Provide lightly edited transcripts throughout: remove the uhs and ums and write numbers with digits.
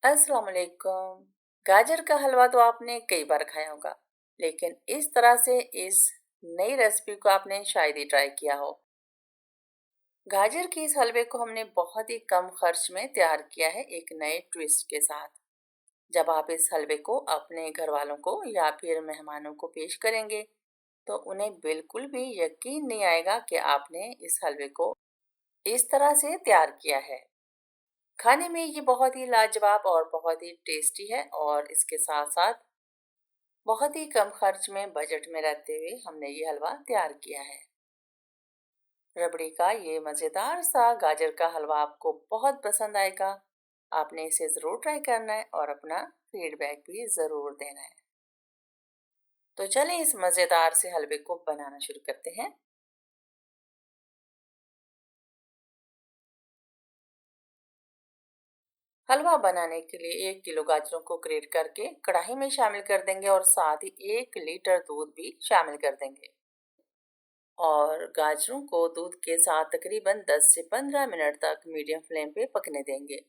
अस्सलाम वालेकुम। गाजर का हलवा तो आपने कई बार खाया होगा, लेकिन इस तरह से इस नई रेसिपी को आपने शायद ही ट्राई किया हो। गाजर के इस हलवे को हमने बहुत ही कम खर्च में तैयार किया है एक नए ट्विस्ट के साथ। जब आप इस हलवे को अपने घर वालों को या फिर मेहमानों को पेश करेंगे, तो उन्हें बिल्कुल भी यकीन नहीं आएगा कि आपने इस हलवे को इस तरह से तैयार किया है। खाने में ये बहुत ही लाजवाब और बहुत ही टेस्टी है और इसके साथ-साथ बहुत ही कम खर्च में बजट में रहते हुए हमने ये हलवा तैयार किया है। रबड़ी का ये मज़ेदार सा गाजर का हलवा आपको बहुत पसंद आएगा। आपने इसे ज़रूर ट्राई करना है और अपना फीडबैक भी ज़रूर देना है। तो चलें इस मज़ेदार से हलवे को बनाना शुरू करते हैं। हलवा बनाने के लिए 1 किलो गाजरों को ग्रेट करके कढ़ाई में शामिल कर देंगे और साथ ही 1 लीटर दूध भी शामिल कर देंगे। और गाजरों को दूध के साथ तकरीबन 10 से 15 मिनट तक मीडियम फ्लेम पे पकने देंगे।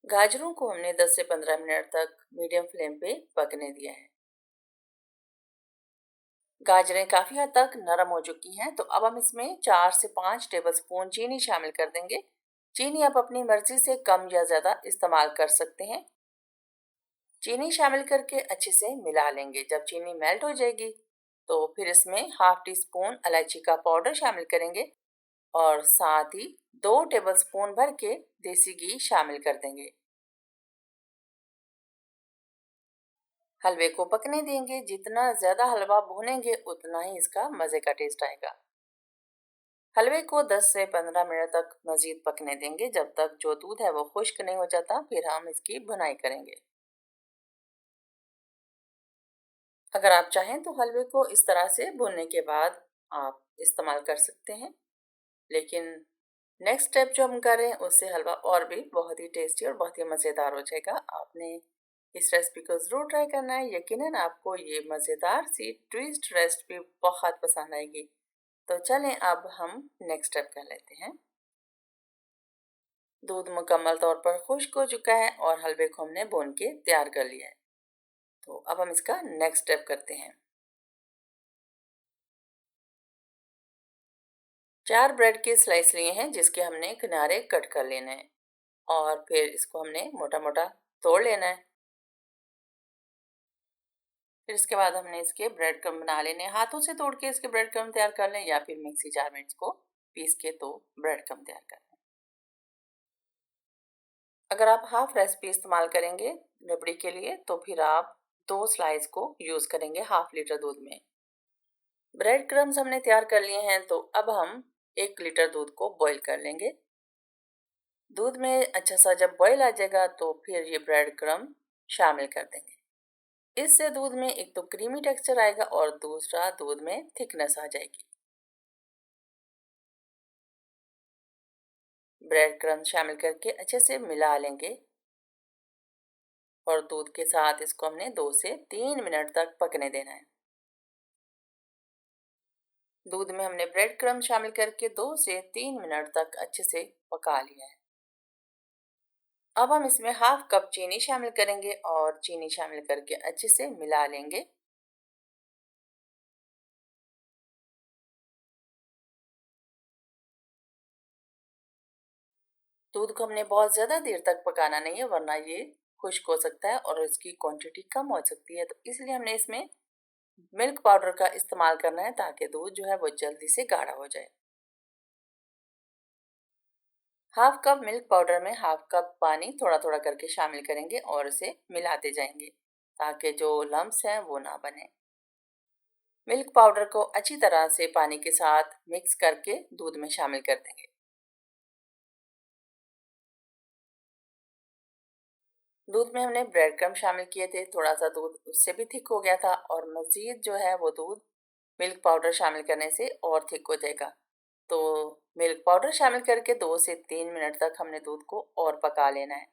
गाजरों को हमने 10 से 15 मिनट तक मीडियम फ्लेम पे पकने दिया है। गाजरें काफ़ी हद तक नरम हो चुकी हैं, तो अब हम इसमें 4 से 5 टेबलस्पून चीनी शामिल कर देंगे। चीनी आप अपनी मर्ज़ी से कम या ज़्यादा इस्तेमाल कर सकते हैं। चीनी शामिल करके अच्छे से मिला लेंगे। जब चीनी मेल्ट हो जाएगी, तो फिर इसमें हाफ टी स्पून इलायची का पाउडर शामिल करेंगे और साथ ही 2 टेबलस्पून भर के देसी घी शामिल कर देंगे। हलवे को पकने देंगे। जितना ज़्यादा हलवा भूनेंगे उतना ही इसका मज़े का टेस्ट आएगा। हलवे को 10 से 15 मिनट तक मज़ीद पकने देंगे। जब तक जो दूध है वो खुश्क नहीं हो जाता, फिर हम इसकी भुनाई करेंगे। अगर आप चाहें तो हलवे को इस तरह से भूनने के बाद आप इस्तेमाल कर सकते हैं, लेकिन नेक्स्ट स्टेप जो हम कर रहे हैं उससे हलवा और भी बहुत ही टेस्टी और बहुत ही मज़ेदार हो जाएगा। आपने इस रेसिपी को ज़रूर ट्राई करना है। यकीनन आपको ये मज़ेदार सी ट्विस्ट रेसिपी बहुत पसंद आएगी। तो चलें अब हम नेक्स्ट स्टेप कर लेते हैं। दूध मुकम्मल तौर पर खुश्क हो चुका है और हलवे को हमने भून के तैयार कर लिया है। तो अब हम इसका नेक्स्ट स्टेप करते हैं। 4 ब्रेड के स्लाइस लिए हैं जिसके हमने किनारे कट कर लेने हैं और फिर इसको हमने मोटा-मोटा तोड़ लेना है। फिर इसके बाद हमने इसके ब्रेड क्रम्ब बना लेने हैं। हाथों से तोड़ के इसके ब्रेड क्रम्ब तैयार कर लें या फिर मिक्सी जार में इसको पीस के तो ब्रेड क्रम्ब तैयार कर लें। अगर आप हाफ रेसिपी इस्तेमाल करेंगे रबड़ी के लिए, तो फिर आप 2 स्लाइस को यूज़ करेंगे हाफ लीटर दूध में। ब्रेड क्रम्ब्स हमने तैयार कर लिए हैं, तो अब हम 1 लीटर दूध को बॉईल कर लेंगे। दूध में अच्छा सा जब बॉईल आ जाएगा, तो फिर ये ब्रेड क्रम्ब शामिल कर देंगे। इससे दूध में एक तो क्रीमी टेक्सचर आएगा और दूसरा दूध में थिकनेस आ जाएगी। ब्रेड क्रम्ब शामिल करके अच्छे से मिला लेंगे और दूध के साथ इसको हमने 2 से 3 मिनट तक पकने देना है। दूध में हमने ब्रेड क्रम्ब शामिल करके 2 से 3 मिनट तक अच्छे से पका लिया है। अब हम इसमें हाफ कप चीनी शामिल करेंगे और चीनी शामिल करके अच्छे से मिला लेंगे। दूध को हमने बहुत ज़्यादा देर तक पकाना नहीं है, वरना ये खुश्क हो सकता है और इसकी क्वांटिटी कम हो सकती है। तो इसलिए हमने इसमें मिल्क पाउडर का इस्तेमाल करना है ताकि दूध जो है वो जल्दी से गाढ़ा हो जाए। हाफ कप मिल्क पाउडर में हाफ कप पानी थोड़ा-थोड़ा करके शामिल करेंगे और इसे मिलाते जाएंगे ताकि जो लम्प्स हैं वो ना बने। मिल्क पाउडर को अच्छी तरह से पानी के साथ मिक्स करके दूध में शामिल कर देंगे। दूध में हमने ब्रेड क्रम्ब शामिल किए थे, थोड़ा सा दूध उससे भी थिक हो गया था और मज़ीद जो है वो दूध मिल्क पाउडर शामिल करने से और थिक हो जाएगा। तो मिल्क पाउडर शामिल करके 2 से 3 मिनट तक हमने दूध को और पका लेना है।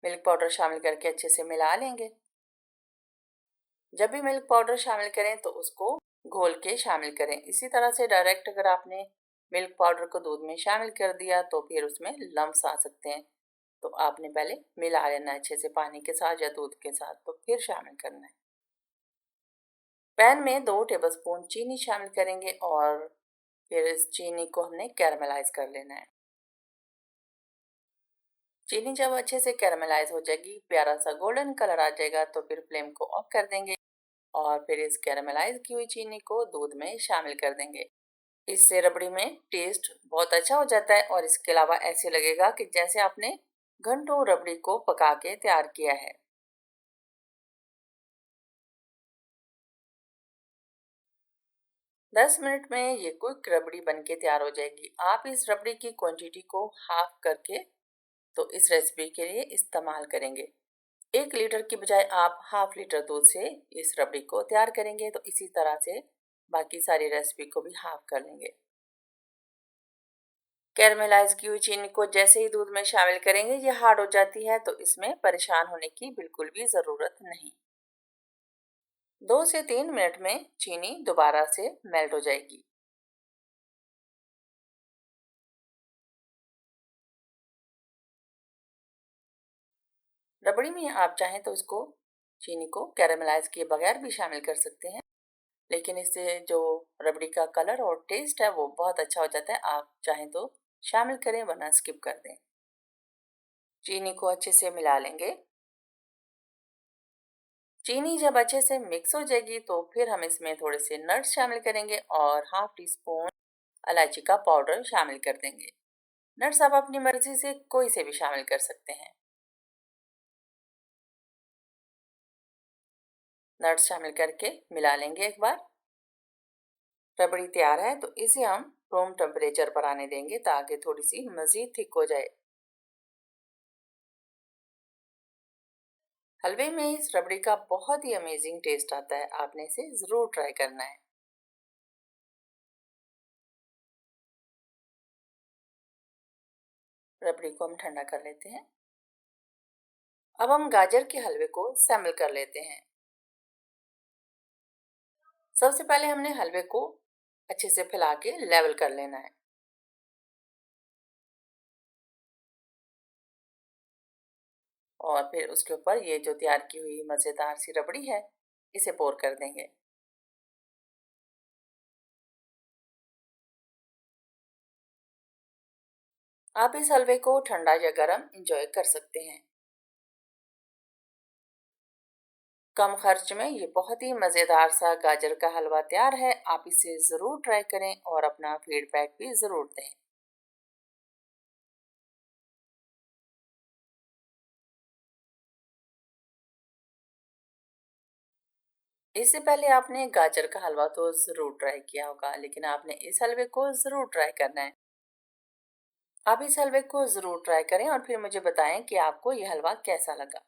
मिल्क पाउडर शामिल करके अच्छे से मिला लेंगे। जब भी मिल्क पाउडर शामिल करें तो उसको घोल के शामिल करें। इसी तरह से डायरेक्ट अगर आपने मिल्क पाउडर को दूध में शामिल कर दिया तो फिर उसमें लम्स आ सकते हैं। तो आपने पहले मिला लेना है अच्छे से पानी के साथ या दूध के साथ, तो फिर शामिल करना है। पैन में 2 टेबलस्पून चीनी शामिल करेंगे और फिर इस चीनी को हमने कैरमलाइज कर लेना है। चीनी जब अच्छे से कैरमलाइज हो जाएगी, प्यारा सा गोल्डन कलर आ जाएगा, तो फिर फ्लेम को ऑफ कर देंगे और फिर इस कैरमलाइज की हुई चीनी को दूध में शामिल कर देंगे। इससे रबड़ी में टेस्ट बहुत अच्छा हो जाता है और इसके अलावा ऐसे लगेगा कि जैसे आपने घंटों रबड़ी को पका के तैयार किया है। 10 मिनट में ये क्विक रबड़ी बनके तैयार हो जाएगी। आप इस रबड़ी की क्वांटिटी को हाफ करके तो इस रेसिपी के लिए इस्तेमाल करेंगे। 1 लीटर की बजाय आप हाफ लीटर दूध से इस रबड़ी को तैयार करेंगे, तो इसी तरह से बाकी सारी रेसिपी को भी हाफ कर लेंगे। कैरमलाइज की हुई चीनी को जैसे ही दूध में शामिल करेंगे ये हार्ड हो जाती है, तो इसमें परेशान होने की बिल्कुल भी ज़रूरत नहीं। 2 से 3 मिनट में चीनी दोबारा से मेल्ट हो जाएगी। रबड़ी में आप चाहें तो इसको चीनी को कैरमलाइज किए बगैर भी शामिल कर सकते हैं, लेकिन इससे जो रबड़ी का कलर और टेस्ट है वो बहुत अच्छा हो जाता है। आप चाहें तो शामिल करें, वरना स्किप कर दें। चीनी को अच्छे से मिला लेंगे। चीनी जब अच्छे से मिक्स हो जाएगी तो फिर हम इसमें थोड़े से नट्स शामिल करेंगे और हाफ टी स्पून इलायची का पाउडर शामिल कर देंगे। नट्स आप अपनी मर्जी से कोई से भी शामिल कर सकते हैं। नट्स शामिल करके मिला लेंगे एक बार। रबड़ी तैयार है तो इसे हम रूम टेम्परेचर पर आने देंगे ताकि थोड़ी सी मज़ीद थिक हो जाए। हलवे में इस रबड़ी का बहुत ही अमेजिंग टेस्ट आता है, आपने इसे ज़रूर ट्राई करना है। रबड़ी को हम ठंडा कर लेते हैं। अब हम गाजर के हलवे को सैम्पल कर लेते हैं। सबसे पहले हमने हलवे को अच्छे से फैला के लेवल कर लेना है और फिर उसके ऊपर ये जो तैयार की हुई मज़ेदार सी रबड़ी है इसे पोर कर देंगे। आप इस हलवे को ठंडा या गर्म एंजॉय कर सकते हैं। कम खर्च में ये बहुत ही मज़ेदार सा गाजर का हलवा तैयार है। आप इसे ज़रूर ट्राई करें और अपना फीडबैक भी ज़रूर दें। इससे पहले आपने गाजर का हलवा तो ज़रूर ट्राई किया होगा, लेकिन आपने इस हलवे को ज़रूर ट्राई करना है। आप इस हलवे को ज़रूर ट्राई करें और फिर मुझे बताएं कि आपको ये हलवा कैसा लगा।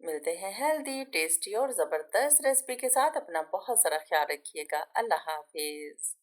मिलते हैं हेल्दी, टेस्टी और ज़बरदस्त रेसिपी के साथ। अपना बहुत सारा ख्याल रखिएगा। अल्लाह हाफिज़।